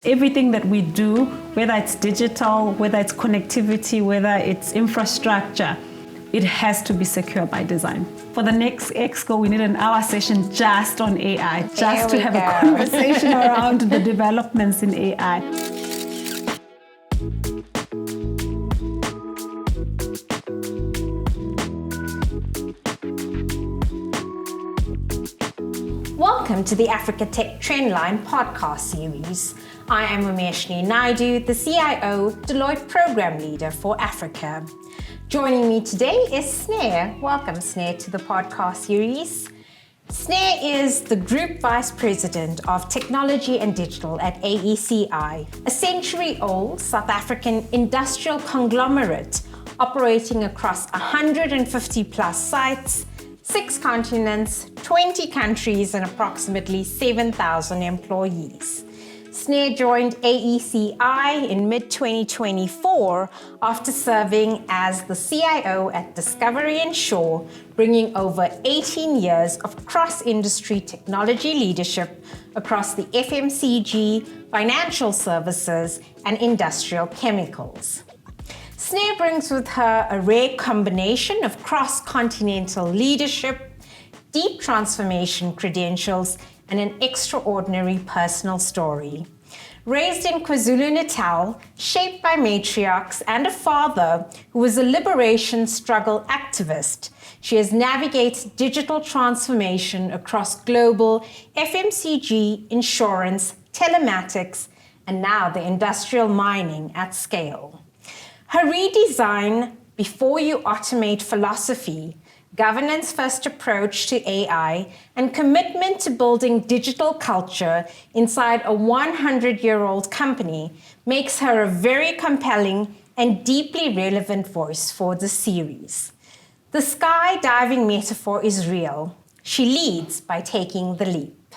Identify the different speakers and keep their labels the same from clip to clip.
Speaker 1: Everything that we do, whether it's digital, whether it's connectivity, whether it's infrastructure, it has to be secure by design. For the next Exco, we need an hour session just on AI, just to have a conversation around the developments in AI.
Speaker 2: Welcome to the Africa Tech TrendLine podcast series. I am Omeshnee Naidoo, the CIO, Deloitte Program Leader for Africa. Joining me today is Sne. Welcome, Sne, to the podcast series. Sne is the Group Vice President of Technology and Digital at AECI, a century-old South African industrial conglomerate operating across 150 plus sites, 6 continents, 20 countries, and approximately 7,000 employees. Sne joined AECI in mid-2024 after serving as the CIO at Discovery and Shaw, bringing over 18 years of cross-industry technology leadership across the FMCG, financial services, and industrial chemicals. Sne brings with her a rare combination of cross-continental leadership, deep transformation credentials, and an extraordinary personal story. Raised in KwaZulu-Natal, shaped by matriarchs and a father who was a liberation struggle activist, she has navigated digital transformation across global FMCG, insurance, telematics, and now the industrial mining at scale. Her redesign, before you automate philosophy, governance-first approach to AI, and commitment to building digital culture inside a 100-year-old company makes her a very compelling and deeply relevant voice for the series. The skydiving metaphor is real. She leads by taking the leap.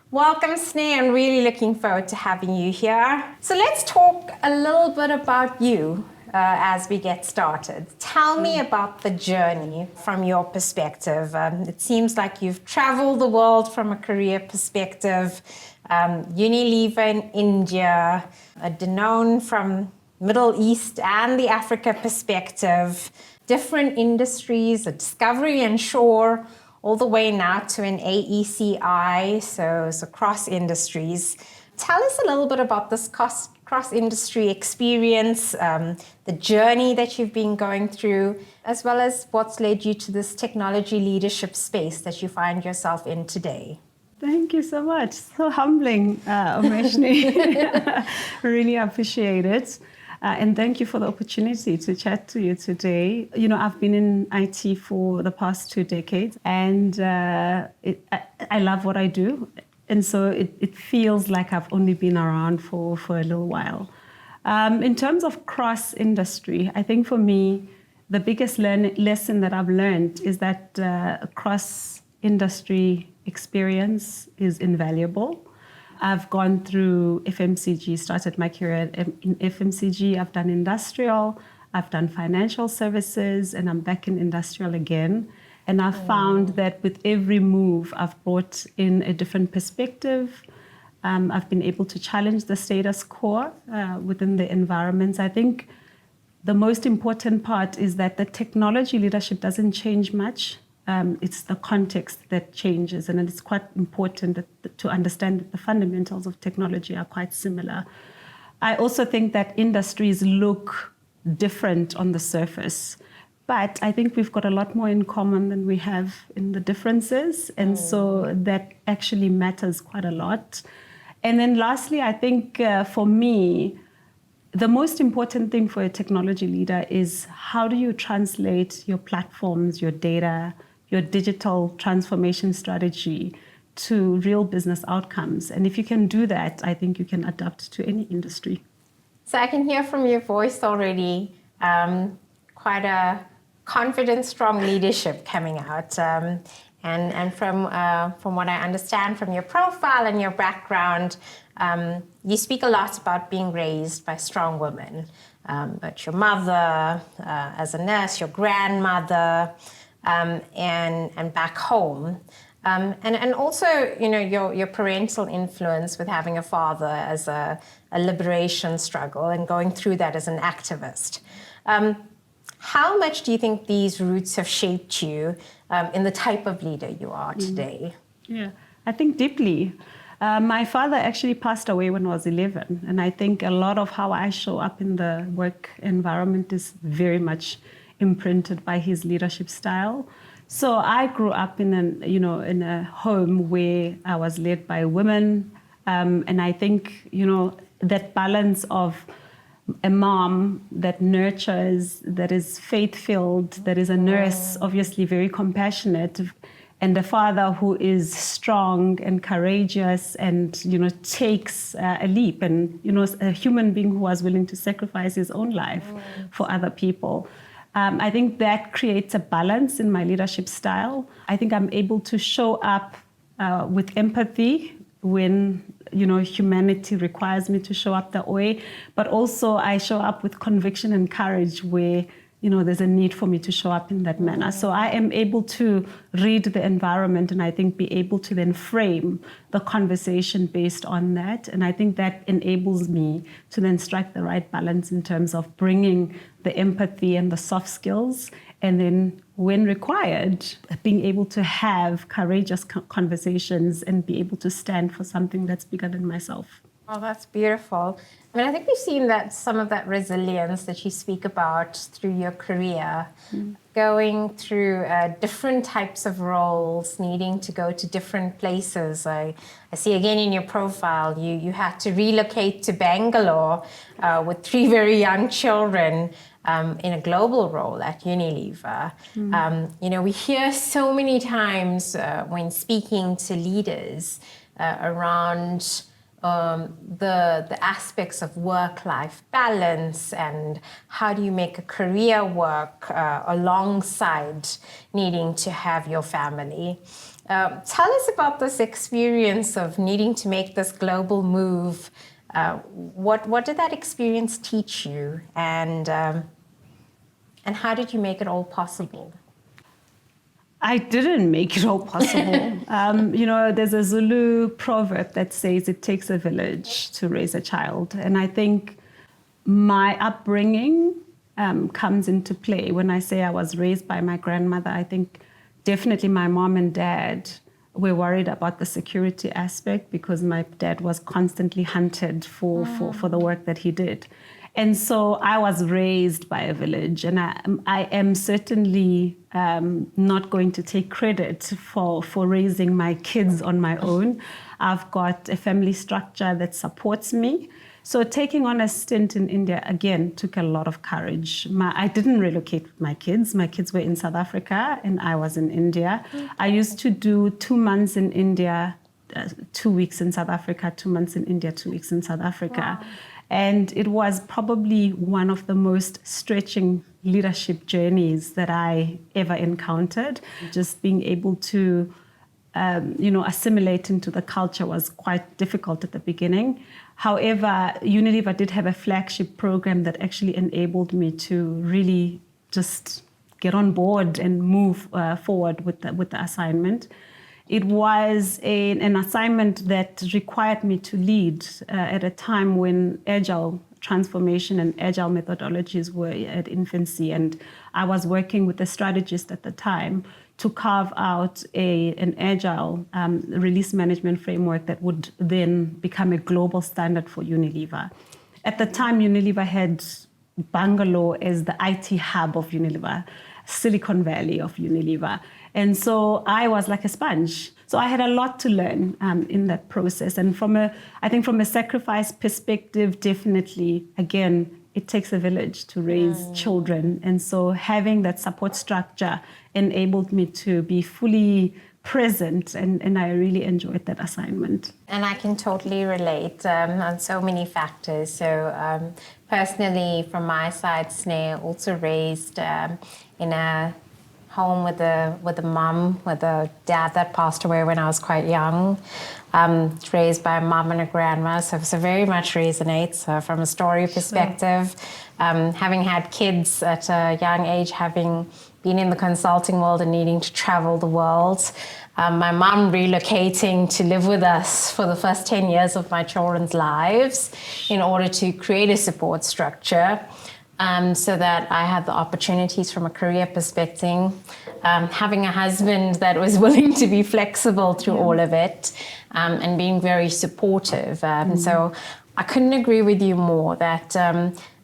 Speaker 2: Welcome, Sne. I'm really looking forward to having you here. So let's talk a little bit about you. As we get started. Tell me about the journey from your perspective. It seems like you've traveled the world from a career perspective. Unilever in India, a Danone from Middle East and the Africa perspective, different industries, a Discovery and Shaw, all the way now to an AECI, so across industries. Tell us a little bit about this cross-industry experience, the journey that you've been going through, as well as what's led you to this technology leadership space that you find yourself in today.
Speaker 1: Thank you so much. So humbling, Omeshnee. Really appreciate it. And thank you for the opportunity to chat to you today. You know, I've been in IT for the past 2 decades, and I love what I do. And so it feels like I've only been around for a little while. In terms of cross-industry, I think for me, the biggest lesson that I've learned is that cross-industry experience is invaluable. I've gone through FMCG, started my career in FMCG. I've done industrial, I've done financial services, and I'm back in industrial again. And I've found that with every move, I've brought in a different perspective. I've been able to challenge the status quo within the environments. I think the most important part is that the technology leadership doesn't change much. It's the context that changes. And it's quite important to understand that the fundamentals of technology are quite similar. I also think that industries look different on the surface. But I think we've got a lot more in common than we have in the differences. And so that actually matters quite a lot. And then lastly, I think for me, the most important thing for a technology leader is how do you translate your platforms, your data, your digital transformation strategy to real business outcomes. And if you can do that, I think you can adapt to any industry.
Speaker 2: So I can hear from your voice already quite a confident, strong leadership coming out. And from what I understand from your profile and your background, you speak a lot about being raised by strong women. But your mother, as a nurse, your grandmother, and back home. And also, your parental influence with having a father as a liberation struggle and going through that as an activist. How much do you think these roots have shaped you in the type of leader you are today?
Speaker 1: Yeah, I think deeply. My father actually passed away when I was 11, and I think a lot of how I show up in the work environment is very much imprinted by his leadership style. So I grew up in a home where I was led by women, and I think that balance of a mom that nurtures, that is faith-filled, that is a nurse, obviously very compassionate, and a father who is strong and courageous and takes a leap, and a human being who was willing to sacrifice his own life for other people. I think that creates a balance in my leadership style. I think I'm able to show up with empathy when humanity requires me to show up that way, but also I show up with conviction and courage where there's a need for me to show up in that manner. So I am able to read the environment and I think be able to then frame the conversation based on that. And I think that enables me to then strike the right balance in terms of bringing the empathy and the soft skills, and then when required, being able to have courageous conversations and be able to stand for something that's bigger than myself.
Speaker 2: Oh, that's beautiful. I mean, I think we've seen that some of that resilience that you speak about through your career, going through different types of roles, needing to go to different places. I see again in your profile, you had to relocate to Bangalore with 3 very young children in a global role at Unilever. We hear so many times when speaking to leaders around the aspects of work-life balance and how do you make a career work alongside needing to have your family. Tell us about this experience of needing to make this global move. What did that experience teach you, and how did you make it all possible?
Speaker 1: I didn't make it all possible. There's a Zulu proverb that says it takes a village to raise a child. And I think my upbringing comes into play. When I say I was raised by my grandmother, I think definitely my mom and dad were worried about the security aspect because my dad was constantly hunted for the work that he did. And so I was raised by a village, and I am certainly not going to take credit for raising my kids on my own. I've got a family structure that supports me. So taking on a stint in India, again, took a lot of courage. I didn't relocate with my kids. My kids were in South Africa, and I was in India. I used to do 2 months in India, 2 weeks in South Africa, 2 months in India, 2 weeks in South Africa. Wow. And it was probably one of the most stretching leadership journeys that I ever encountered. Just being able to, assimilate into the culture was quite difficult at the beginning. However, Unilever did have a flagship program that actually enabled me to really just get on board and move forward with the assignment. It was an assignment that required me to lead at a time when agile transformation and agile methodologies were at infancy. And I was working with a strategist at the time to carve out an agile release management framework that would then become a global standard for Unilever. At the time, Unilever had Bangalore as the IT hub of Unilever, Silicon Valley of Unilever. And so I was like a sponge. So I had a lot to learn in that process. And from a sacrifice perspective, definitely, again, it takes a village to raise children. And so having that support structure enabled me to be fully present, and I really enjoyed that assignment.
Speaker 2: And I can totally relate on so many factors. So personally, from my side, Sne also raised in a home with a mum, with a dad that passed away when I was quite young. Raised by a mum and a grandma, so very much resonates from a story perspective. Sure. Having had kids at a young age, having been in the consulting world and needing to travel the world. My mum relocating to live with us for the first 10 years of my children's lives in order to create a support structure. So that I had the opportunities from a career perspective, having a husband that was willing to be flexible through all of it, and being very supportive. So I couldn't agree with you more that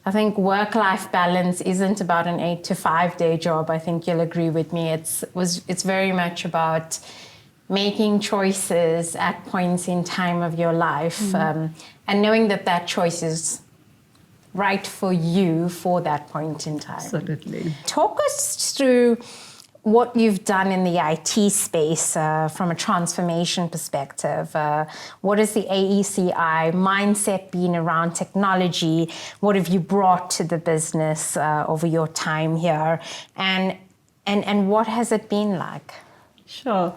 Speaker 2: I think work-life balance isn't about an 8 to 5 day job. I think you'll agree with me. It's very much about making choices at points in time of your life, and knowing that choice is right for you for that point in time.
Speaker 1: Absolutely.
Speaker 2: Talk us through what you've done in the IT space from a transformation perspective. What has the AECI mindset been around technology? What have you brought to the business over your time here? And what has it been like?
Speaker 1: Sure.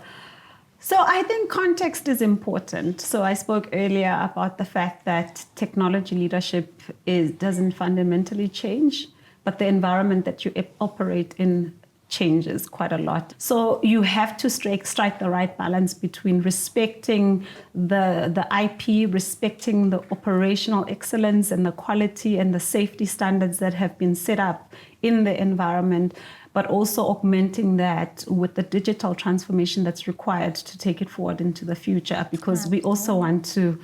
Speaker 1: So I think context is important. So I spoke earlier about the fact that technology leadership doesn't fundamentally change, but the environment that you operate in changes quite a lot. So you have to strike the right balance between respecting the IP, respecting the operational excellence and the quality and the safety standards that have been set up in the environment, but also augmenting that with the digital transformation that's required to take it forward into the future, because we also want to,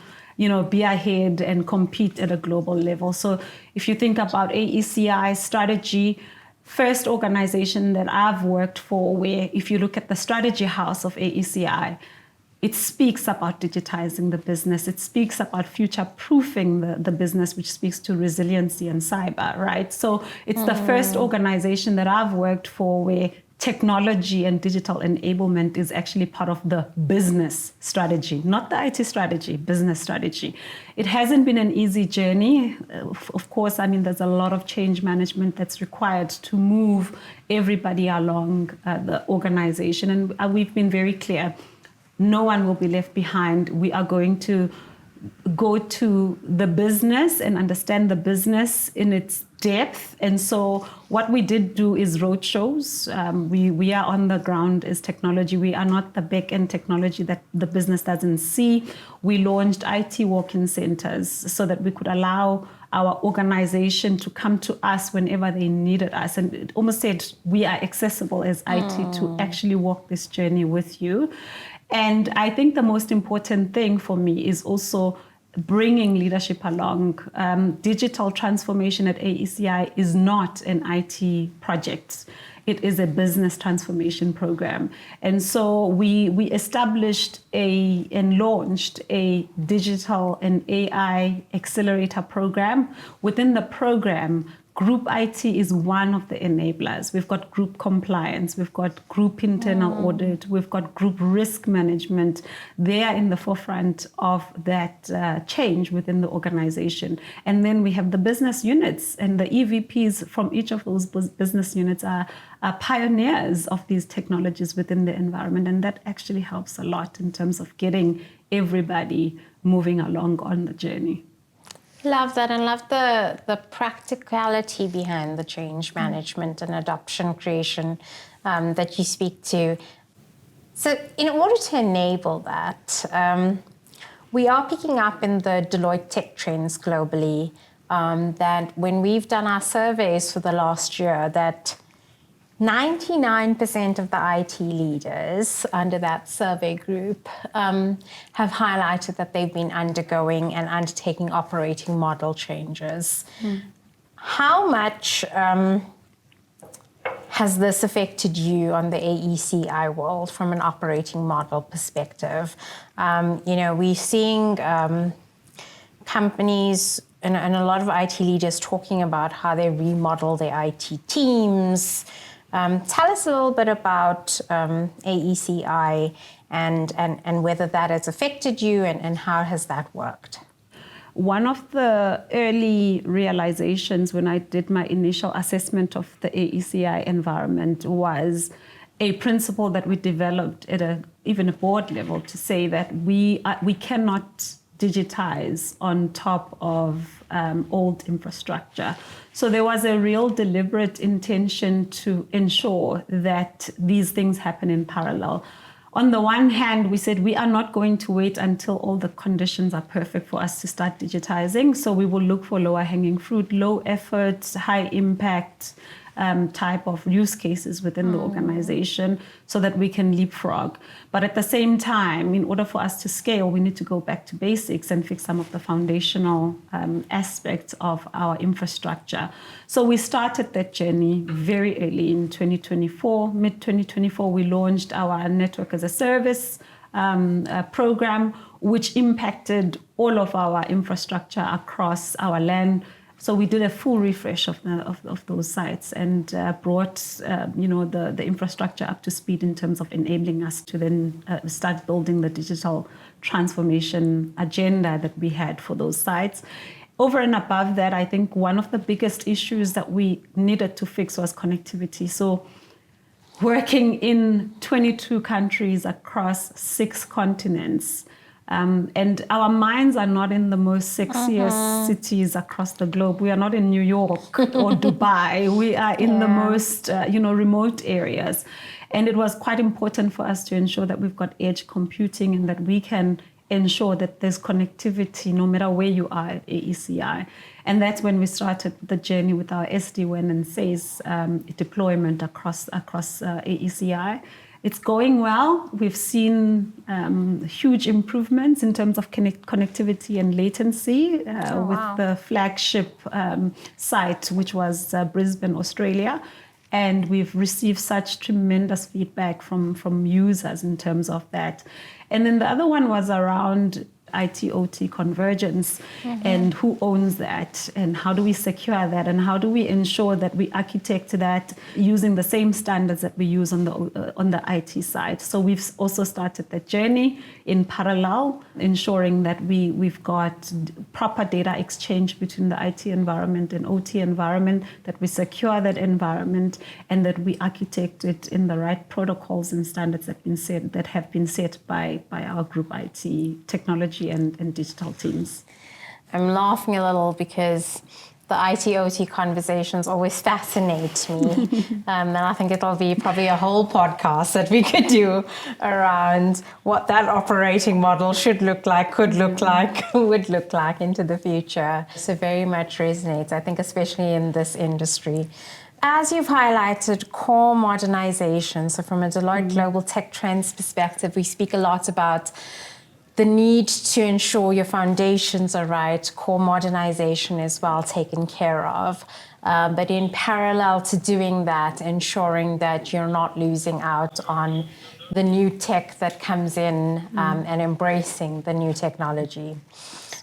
Speaker 1: be ahead and compete at a global level. So if you think about AECI strategy, first organization that I've worked for, where if you look at the strategy house of AECI, it speaks about digitizing the business. It speaks about future-proofing the business, which speaks to resiliency and cyber, right? So it's the first organization that I've worked for where technology and digital enablement is actually part of the business strategy, not the IT strategy, business strategy. It hasn't been an easy journey. Of course, there's a lot of change management that's required to move everybody along the organization. And we've been very clear. No one will be left behind. We are going to go to the business and understand the business in its depth. And so what we did do is roadshows. We are on the ground as technology. We are not the back-end technology that the business doesn't see. We launched IT walk-in centers so that we could allow our organization to come to us whenever they needed us. And it almost said we are accessible as IT to actually walk this journey with you. And I think the most important thing for me is also bringing leadership along. Digital transformation at AECI is not an IT project. It is a business transformation program. And so we established and launched a digital and AI accelerator program. Within the program, Group IT is one of the enablers. We've got group compliance, we've got group internal audit, we've got group risk management. They are in the forefront of that change within the organization. And then we have the business units, and the EVPs from each of those business units are pioneers of these technologies within the environment. And that actually helps a lot in terms of getting everybody moving along on the journey.
Speaker 2: Love that, and love the practicality behind the change management and adoption creation that you speak to. So in order to enable that, we are picking up in the Deloitte tech trends globally that when we've done our surveys for the last year, that 99% of the IT leaders under that survey group have highlighted that they've been undergoing and undertaking operating model changes. How much has this affected you on the AECI world from an operating model perspective? We're seeing companies and a lot of IT leaders talking about how they remodel their IT teams. Tell us a little bit about AECI and whether that has affected you and how has that worked?
Speaker 1: One of the early realizations when I did my initial assessment of the AECI environment was a principle that we developed at even a board level to say that we cannot digitize on top of old infrastructure. So there was a real deliberate intention to ensure that these things happen in parallel. On the one hand, we said we are not going to wait until all the conditions are perfect for us to start digitizing. So we will look for lower hanging fruit, low effort, high impact type of use cases within the organization so that we can leapfrog. But at the same time, in order for us to scale, we need to go back to basics and fix some of the foundational aspects of our infrastructure. So we started that journey very early in 2024. Mid-2024, we launched our Network as a Service program, which impacted all of our infrastructure across our land. So we did a full refresh of those sites and brought the infrastructure up to speed in terms of enabling us to then start building the digital transformation agenda that we had for those sites. Over and above that, I think one of the biggest issues that we needed to fix was connectivity. So working in 22 countries across 6 continents, and our minds are not in the most sexiest cities across the globe. We are not in New York or Dubai. We are in the most, remote areas. And it was quite important for us to ensure that we've got edge computing and that we can ensure that there's connectivity no matter where you are at AECI. And that's when we started the journey with our SD-WAN and SASE deployment across AECI. It's going well. We've seen huge improvements in terms of connectivity and latency with the flagship site, which was Brisbane, Australia. And we've received such tremendous feedback from users in terms of that. And then the other one was around IT/OT convergence and who owns that and how do we secure that and how do we ensure that we architect that using the same standards that we use on the IT side. So we've also started that journey in parallel, ensuring that we've got proper data exchange between the IT environment and OT environment, that we secure that environment and that we architect it in the right protocols and standards that have been set by our group IT technology and digital teams.
Speaker 2: I'm laughing a little because the IT/OT conversations always fascinate me. And I think it'll be probably a whole podcast that we could do around what that operating model should look like, could look like, would look like into the future. So very much resonates, I think, especially in this industry. As you've highlighted, core modernization. So from a Deloitte Global Tech Trends perspective, we speak a lot about the need to ensure your foundations are right, core modernization is well taken care of. But in parallel to doing that, ensuring that you're not losing out on the new tech that comes in and embracing the new technology.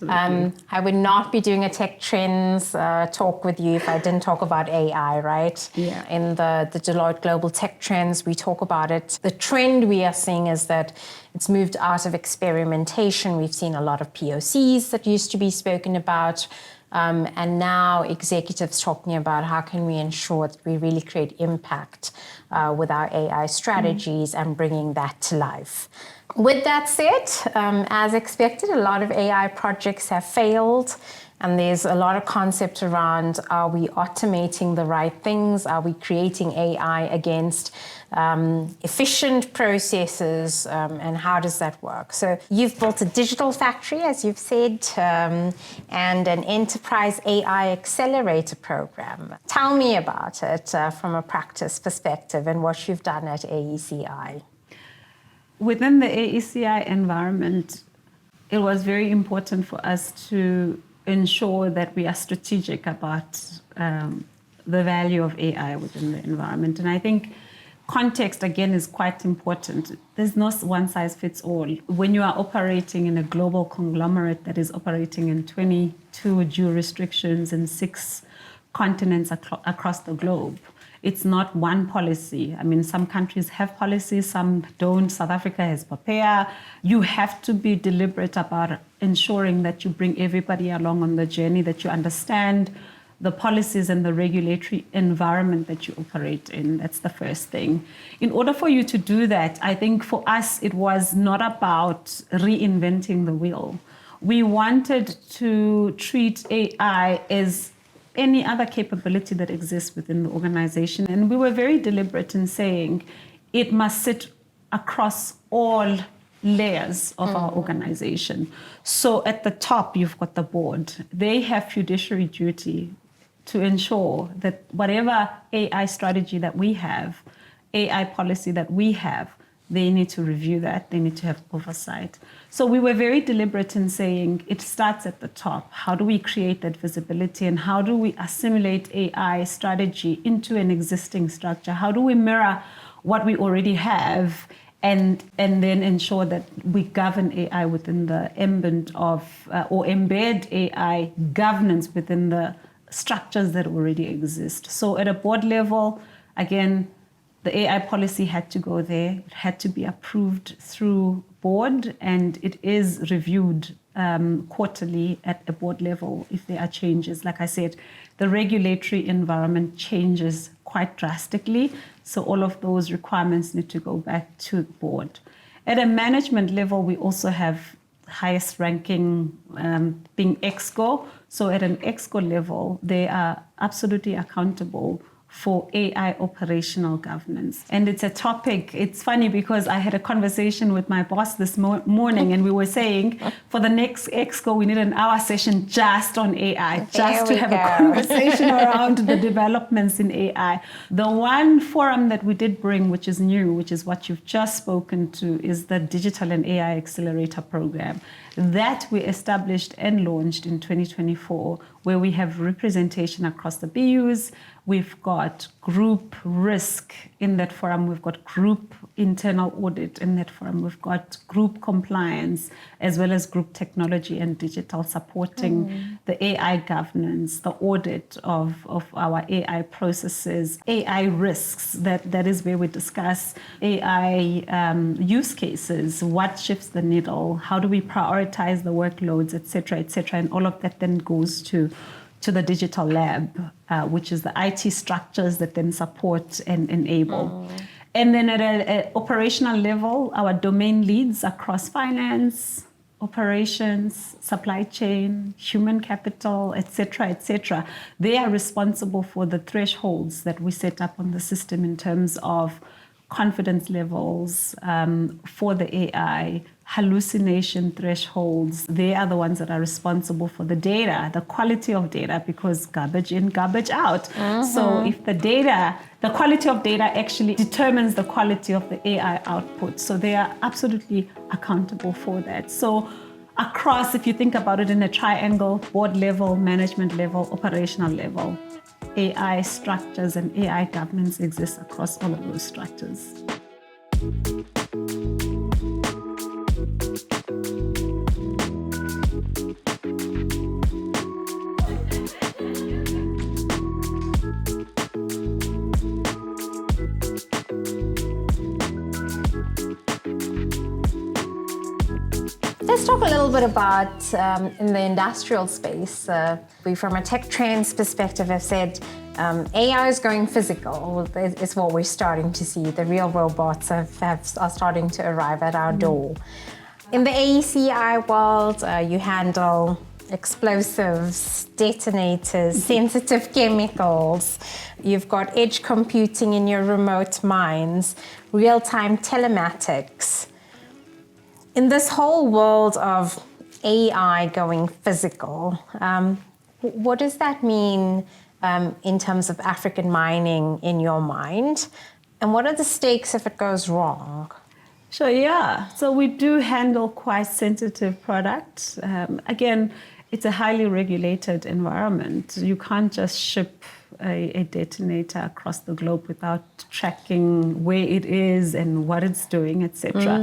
Speaker 2: I would not be doing a Tech Trends talk with you if I didn't talk about AI, right?
Speaker 1: Yeah.
Speaker 2: In the Deloitte Global Tech Trends, we talk about it. The trend we are seeing is that it's moved out of experimentation. We've seen a lot of POCs that used to be spoken about. And now executives talking about how can we ensure that we really create impact with our AI strategies and bringing that to life. With that said, as expected, a lot of AI projects have failed. And there's a lot of concept around, are we automating the right things? Are we creating AI against efficient processes? And how does that work? So you've built a digital factory, as you've said, and an enterprise AI accelerator program. Tell me about it from a practice perspective and what you've done at AECI.
Speaker 1: Within the AECI environment, it was very important for us to ensure that we are strategic about the value of AI within the environment. And I think context, again, is quite important. There's no one size fits all. When you are operating in a global conglomerate that is operating in 22 jurisdictions in 6 continents across the globe, it's not one policy. I mean, some countries have policies, some don't. South Africa has PAPEA. You have to be deliberate about ensuring that you bring everybody along on the journey, that you understand the policies and the regulatory environment that you operate in. That's the first thing. In order for you to do that, I think for us, it was not about reinventing the wheel. We wanted to treat AI as any other capability that exists within the organization. And we were very deliberate in saying it must sit across all layers of our organization. So at the top, you've got the board. They have fiduciary duty to ensure that whatever AI strategy that we have, AI policy that we have, they need to review that. They need to have oversight. So we were very deliberate in saying it starts at the top. How do we create that visibility, and how do we assimilate AI strategy into an existing structure? How do we mirror what we already have and then ensure that we govern AI within the ambit of, or embed AI governance within the structures that already exist? So at a board level, again, the AI policy had to go there. It had to be approved through board, and it is reviewed quarterly at a board level if there are changes. Like I said, the regulatory environment changes quite drastically, so all of those requirements need to go back to the board. At a management level, we also have highest ranking being EXCO. So at an EXCO level, they are absolutely accountable for AI operational governance. And it's a topic, it's funny because I had a conversation with my boss this morning, and we were saying for the next EXCO, we need an hour session just on AI, just to have a conversation around the developments in AI. The one forum that we did bring, which is new, which is what you've just spoken to, is the Digital and AI Accelerator Program. That we established and launched in 2024, where we have representation across the BUs. We've got group risk in that forum. We've got group internal audit in that forum. We've got group compliance, as well as group technology and digital supporting the AI governance, the audit of our AI processes, AI risks. That is where we discuss AI use cases, what shifts the needle, how do we prioritize the workloads, et cetera, and all of that then goes to the digital lab, which is the IT structures that then support and enable. And then at an operational level, our domain leads across finance, operations, supply chain, human capital, et cetera, they are responsible for the thresholds that we set up on the system in terms of confidence levels for the AI, hallucination thresholds. They are the ones that are responsible for the data, the quality of data, because garbage in, garbage out. So if the quality of data actually determines the quality of the AI output. So they are absolutely accountable for that. So across, if you think about it in a triangle, board level, management level, operational level, AI structures and AI governance exist across all of those structures.
Speaker 2: Let's talk a little bit about in the industrial space. We, from a tech trends perspective, have said AI is going physical. It's what we're starting to see. The real robots are starting to arrive at our door. In the AECI world, you handle explosives, detonators, sensitive chemicals. You've got edge computing in your remote mines, real-time telematics. In this whole world of AI going physical, what does that mean in terms of African mining in your mind? And what are the stakes if it goes wrong?
Speaker 1: Sure, yeah. So we do handle quite sensitive products. Again, it's a highly regulated environment. You can't just ship a detonator across the globe without tracking where it is and what it's doing, etc.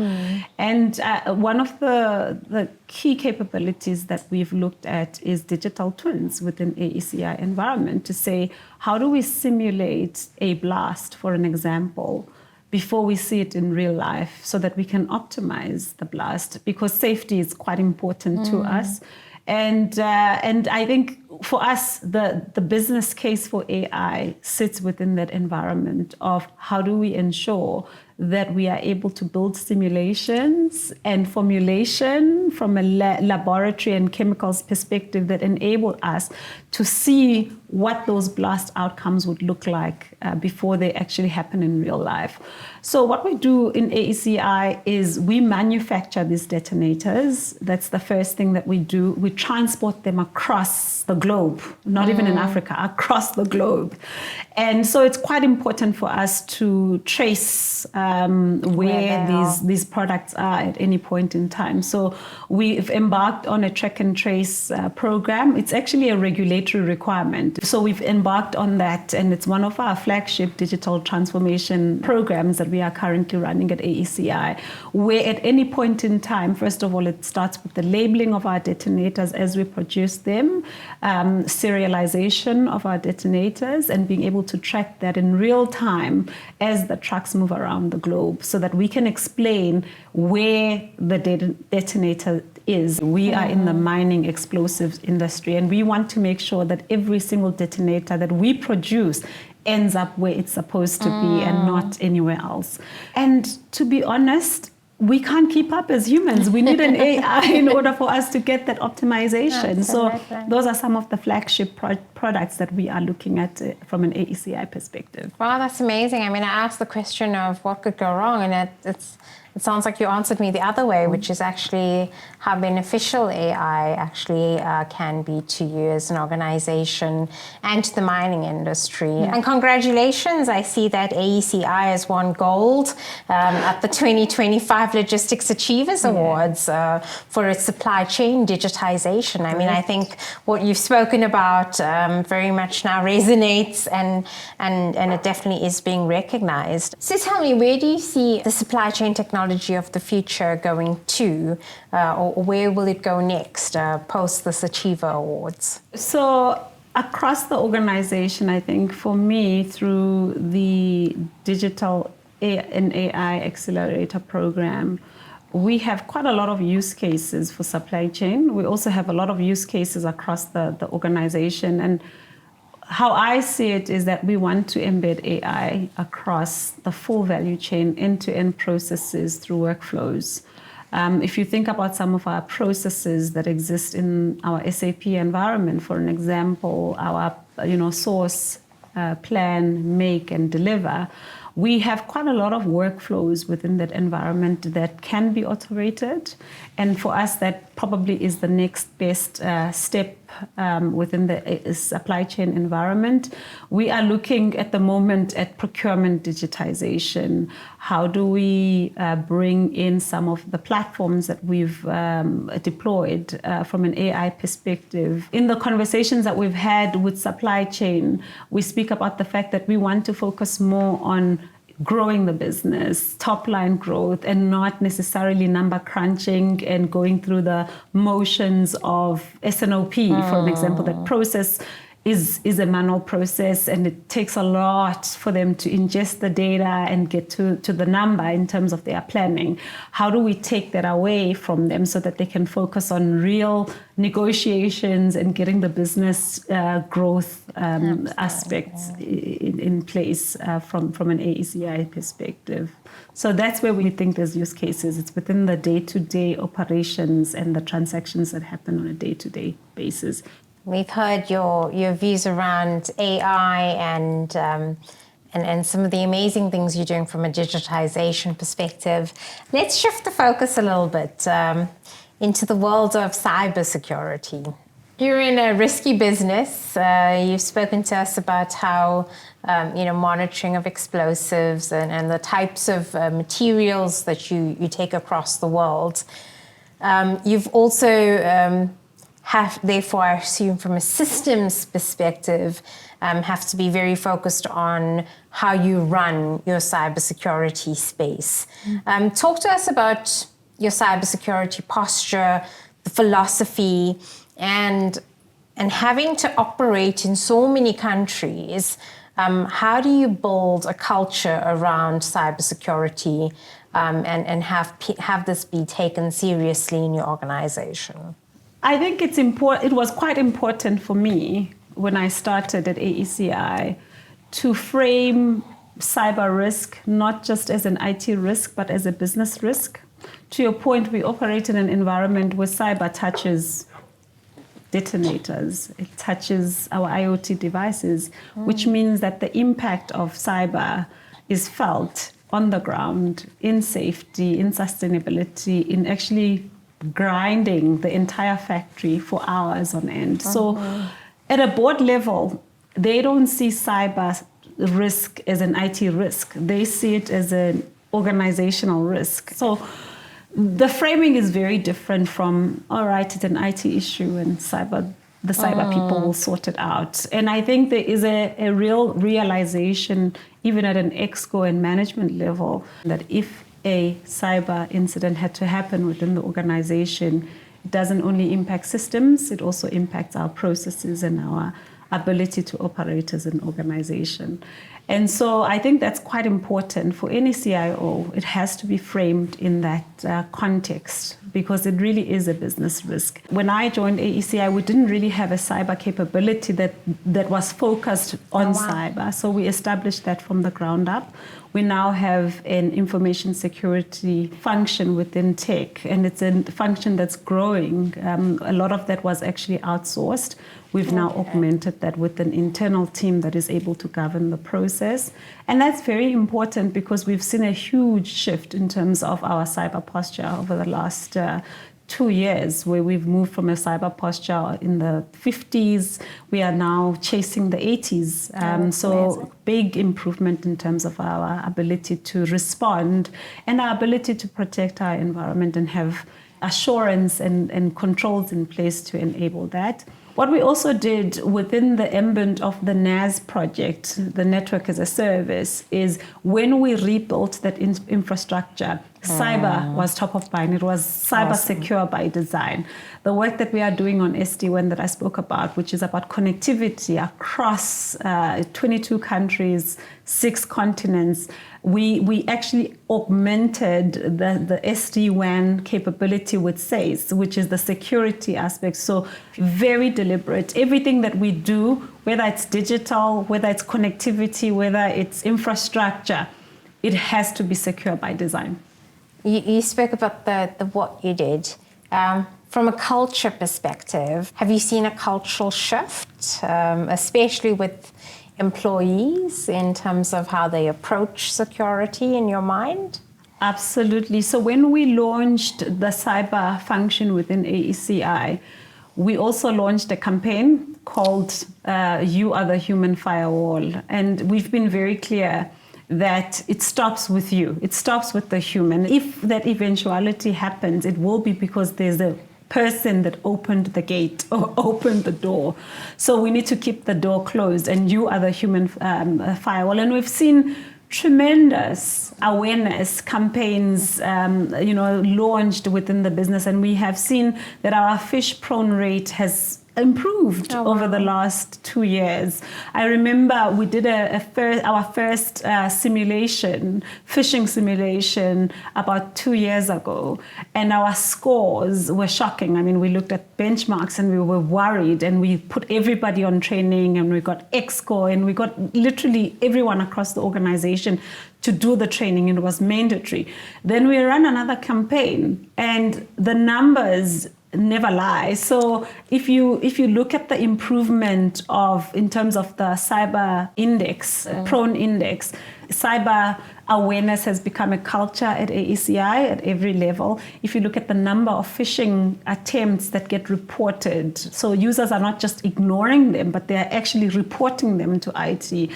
Speaker 1: And one of the key capabilities that we've looked at is digital twins within AECI environment to say, how do we simulate a blast, for an example, before we see it in real life so that we can optimize the blast, because safety is quite important to us. And I think for us, the business case for AI sits within that environment of how do we ensure that we are able to build simulations and formulation from a laboratory and chemicals perspective that enable us to see what those blast outcomes would look like before they actually happen in real life. So what we do in AECI is we manufacture these detonators. That's the first thing that we do. We transport them across the globe, not even in Africa, across the globe. And so it's quite important for us to trace where these products are at any point in time. So we've embarked on a track and trace program. It's actually a regulatory requirement. So we've embarked on that, and it's one of our flagship digital transformation programs that we are currently running at AECI, where at any point in time, first of all, it starts with the labeling of our detonators as we produce them, serialization of our detonators, and being able to track that in real time as the trucks move around the globe so that we can explain where the detonator is. We are in the mining explosives industry, and we want to make sure that every single detonator that we produce ends up where it's supposed to be and not anywhere else. And to be honest, we can't keep up as humans. We need an AI in order for us to get that optimization. Absolutely. So those are some of the flagship products that we are looking at from an AECI perspective.
Speaker 2: Wow, that's amazing. I mean, I asked the question of what could go wrong, and it sounds like you answered me the other way, which is actually how beneficial AI actually can be to you as an organization and to the mining industry. Yeah. And congratulations, I see that AECI has won gold at the 2025 Logistics Achievers Awards for its supply chain digitization. I mean, I think what you've spoken about very much now resonates, and it definitely is being recognized. So tell me, where do you see the supply chain technology of the future going to, or where will it go next post this Achiever Awards?
Speaker 1: So across the organization, I think for me, through the Digital and AI Accelerator Program, we have quite a lot of use cases for supply chain. We also have a lot of use cases across the organization. And how I see it is that we want to embed AI across the full value chain, end-to-end processes through workflows. If you think about some of our processes that exist in our SAP environment, for an example, our source, plan, make, and deliver, we have quite a lot of workflows within that environment that can be automated. And for us, that probably is the next best step within the supply chain environment. We are looking at the moment at procurement digitization. How do we bring in some of the platforms that we've deployed from an AI perspective? In the conversations that we've had with supply chain, we speak about the fact that we want to focus more on growing the business, top line growth, and not necessarily number crunching and going through the motions of S&OP, for an example. That process is a manual process, and it takes a lot for them to ingest the data and get to the number in terms of their planning. How do we take that away from them so that they can focus on real negotiations and getting the business growth aspects in place from an AECI perspective? So that's where we think there's use cases. It's within the day-to-day operations and the transactions that happen on a day-to-day basis.
Speaker 2: We've heard your views around AI and some of the amazing things you're doing from a digitization perspective. Let's shift the focus a little bit into the world of cybersecurity. You're in a risky business. You've spoken to us about how monitoring of explosives and the types of materials that you take across the world. You've also therefore, I assume from a systems perspective, have to be very focused on how you run your cybersecurity space. Talk to us about your cybersecurity posture, the philosophy, and having to operate in so many countries. How do you build a culture around cybersecurity and have this be taken seriously in your organization?
Speaker 1: I think it's important. It was quite important for me when I started at AECI to frame cyber risk not just as an IT risk, but as a business risk. To your point, we operate in an environment where cyber touches detonators, it touches our IoT devices, which means that the impact of cyber is felt on the ground, in safety, in sustainability, in actually grinding the entire factory for hours on end. So at a board level, they don't see cyber risk as an IT risk. They see it as an organizational risk. So the framing is very different from, all right, it's an IT issue and the cyber people will sort it out. And I think there is a real realization, even at an exco and management level, that if a cyber incident had to happen within the organization, it doesn't only impact systems, it also impacts our processes and our ability to operate as an organization. And so I think that's quite important for any CIO. It has to be framed in that context because it really is a business risk. When I joined AECI, we didn't really have a cyber capability that was focused on cyber. So we established that from the ground up. We now have an information security function within tech, and it's a function that's growing. A lot of that was actually outsourced. We've now augmented that with an internal team that is able to govern the process. And that's very important because we've seen a huge shift in terms of our cyber posture over the last 2 years, where we've moved from a cyber posture in the 50s. We are now chasing the 80s. So big improvement in terms of our ability to respond and our ability to protect our environment and have assurance and controls in place to enable that. What we also did within the ambit of the NAS project, the Network as a Service, is when we rebuilt that infrastructure, cyber was top of mind. It was cyber secure by design. The work that we are doing on SD-WAN that I spoke about, which is about connectivity across 22 countries, 6 continents, we actually augmented the SD-WAN capability with SAIS, which is the security aspect. So very deliberate. Everything that we do, whether it's digital, whether it's connectivity, whether it's infrastructure, it has to be secure by design.
Speaker 2: You spoke about the what you did. From a culture perspective, have you seen a cultural shift, especially with employees in terms of how they approach security in your mind?
Speaker 1: Absolutely. So when we launched the cyber function within AECI, we also launched a campaign called You Are the Human Firewall. And we've been very clear that it stops with you. It stops with the human. If that eventuality happens, it will be because there's a person that opened the gate or opened the door. So we need to keep the door closed, and you are the human firewall. And we've seen tremendous awareness campaigns, launched within the business, and we have seen that our phish prone rate has improved over the last 2 years. I remember we did our first phishing simulation about 2 years ago, and our scores were shocking. I mean, we looked at benchmarks and we were worried, and we put everybody on training, and we got ExCo, and we got literally everyone across the organization to do the training. It was mandatory. Then we ran another campaign, and the numbers never lie. So if you look at the improvement in terms of the cyber index, prone index, cyber awareness has become a culture at AECI at every level. If you look at the number of phishing attempts that get reported, so users are not just ignoring them, but they're actually reporting them to IT.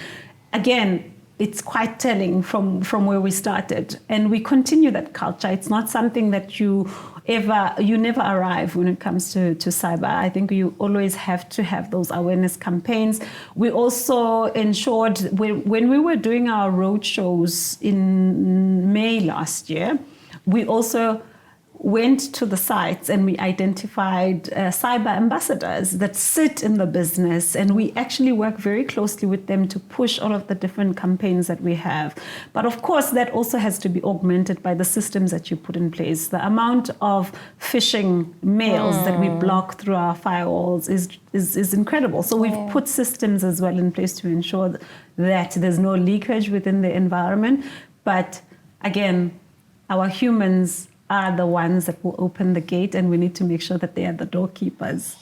Speaker 1: Again, it's quite telling from where we started. And we continue that culture. It's not something that you never arrive when it comes to cyber. I think you always have to have those awareness campaigns. We also ensured when we were doing our road shows in May last year, we also went to the sites and we identified cyber ambassadors that sit in the business, and we actually work very closely with them to push all of the different campaigns that we have. But of course, that also has to be augmented by the systems that you put in place. The amount of phishing mails that we block through our firewalls is incredible. So we've put systems as well in place to ensure that there's no leakage within the environment. But again, our humans are the ones that will open the gate, and we need to make sure that they are the doorkeepers.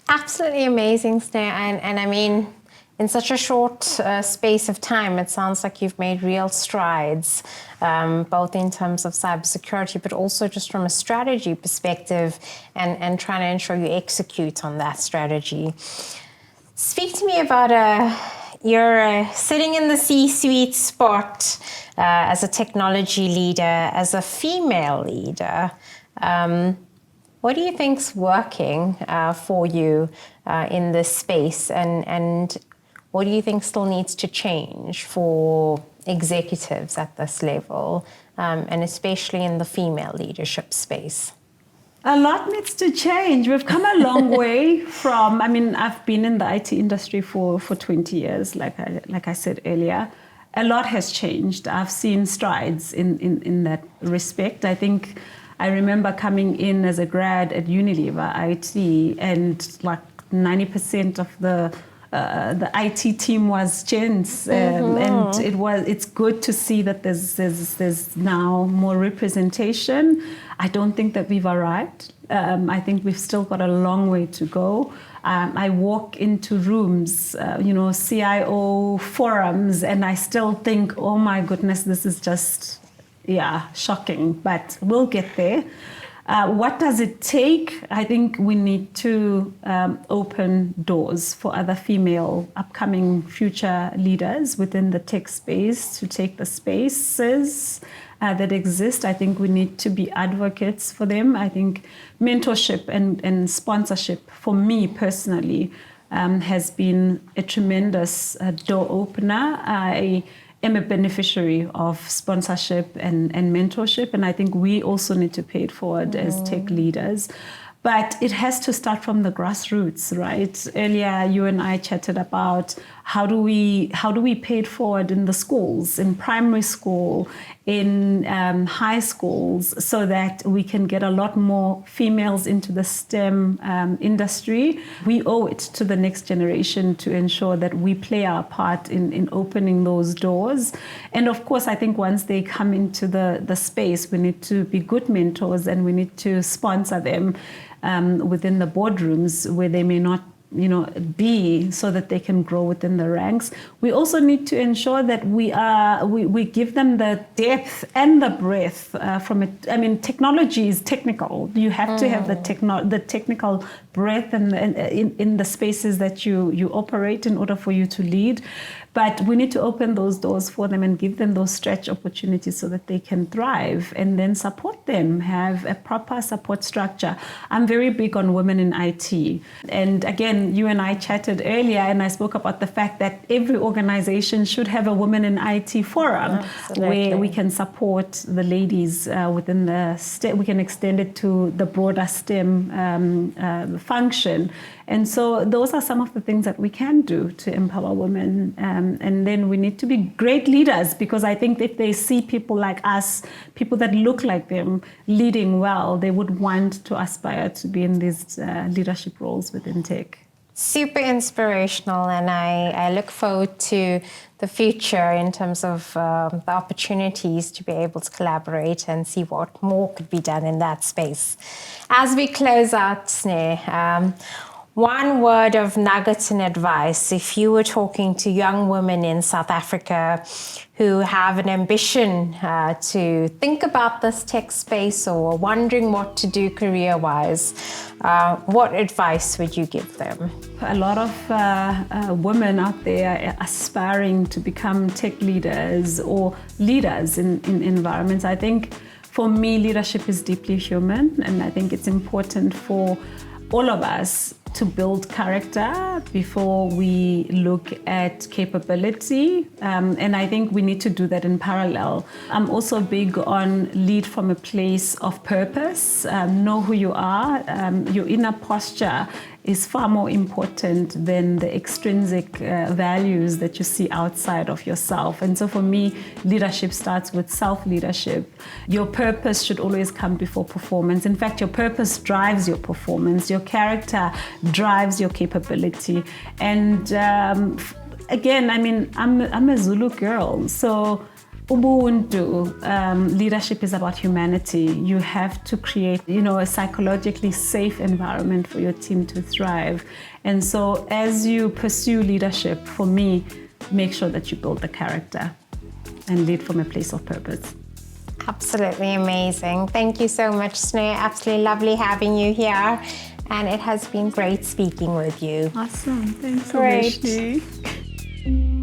Speaker 2: Absolutely amazing, Sne. And I mean, in such a short space of time, it sounds like you've made real strides, both in terms of cybersecurity, but also just from a strategy perspective and trying to ensure you execute on that strategy. Speak to me about you're sitting in the C-suite spot as a technology leader, as a female leader. What do you think's working for you in this space, and what do you think still needs to change for executives at this level, and especially in the female leadership space?
Speaker 1: A lot needs to change. We've come a long way from, I mean, I've been in the IT industry for 20 years, like I said earlier. A lot has changed. I've seen strides in that respect. I remember coming in as a grad at Unilever IT, and like 90% of the IT team was gents, and it's good to see that there's now more representation. I don't think that we've arrived. I think we've still got a long way to go. I walk into rooms, CIO forums, and I still think, oh my goodness, this is just, shocking, but we'll get there. What does it take? I think we need to open doors for other female upcoming future leaders within the tech space to take the spaces that exist. I think we need to be advocates for them. I think mentorship and sponsorship, for me personally, has been a tremendous door opener. I am a beneficiary of sponsorship and mentorship, and I think we also need to pay it forward as tech leaders. But it has to start from the grassroots, right? Earlier, you and I chatted about how do we pay it forward in the schools, in primary school, in high schools, so that we can get a lot more females into the STEM industry. We owe it to the next generation to ensure that we play our part in opening those doors. And of course, I think once they come into the space, we need to be good mentors, and we need to sponsor them within the boardrooms where they may not be, so that they can grow within the ranks. We also need to ensure that we give them the depth and the breadth from it. I mean, technology is technical. You have to have the technical breadth and in the spaces that you operate in order for you to lead. But we need to open those doors for them and give them those stretch opportunities so that they can thrive, and then support them, have a proper support structure. I'm very big on women in IT. And again, you and I chatted earlier, and I spoke about the fact that every organization should have a women in IT forum. Absolutely. Where we can support the ladies within the STEM. We can extend it to the broader STEM function. And so those are some of the things that we can do to empower women. And then we need to be great leaders, because I think if they see people like us, people that look like them, leading well, they would want to aspire to be in these leadership roles within tech.
Speaker 2: Super inspirational, and I look forward to the future in terms of the opportunities to be able to collaborate and see what more could be done in that space. As we close out, Sne, one word of nuggets and advice, if you were talking to young women in South Africa who have an ambition to think about this tech space or wondering what to do career-wise, what advice would you give them?
Speaker 1: A lot of women out there are aspiring to become tech leaders or leaders in environments. I think for me, leadership is deeply human, and I think it's important for all of us to build character before we look at capability. And I think we need to do that in parallel. I'm also big on lead from a place of purpose. Know who you are. Your inner posture is far more important than the extrinsic values that you see outside of yourself. And so for me, leadership starts with self-leadership. Your purpose should always come before performance. In fact, your purpose drives your performance. Your character drives your capability. And again, I mean, I'm a Zulu girl, so Ubuntu, leadership is about humanity. You have to create, a psychologically safe environment for your team to thrive. And so as you pursue leadership, for me, make sure that you build the character and lead from a place of purpose.
Speaker 2: Absolutely amazing. Thank you so much, Sne. Absolutely lovely having you here. And it has been great speaking with you.
Speaker 1: Awesome. Thanks,
Speaker 2: Great.
Speaker 1: Omeshnee.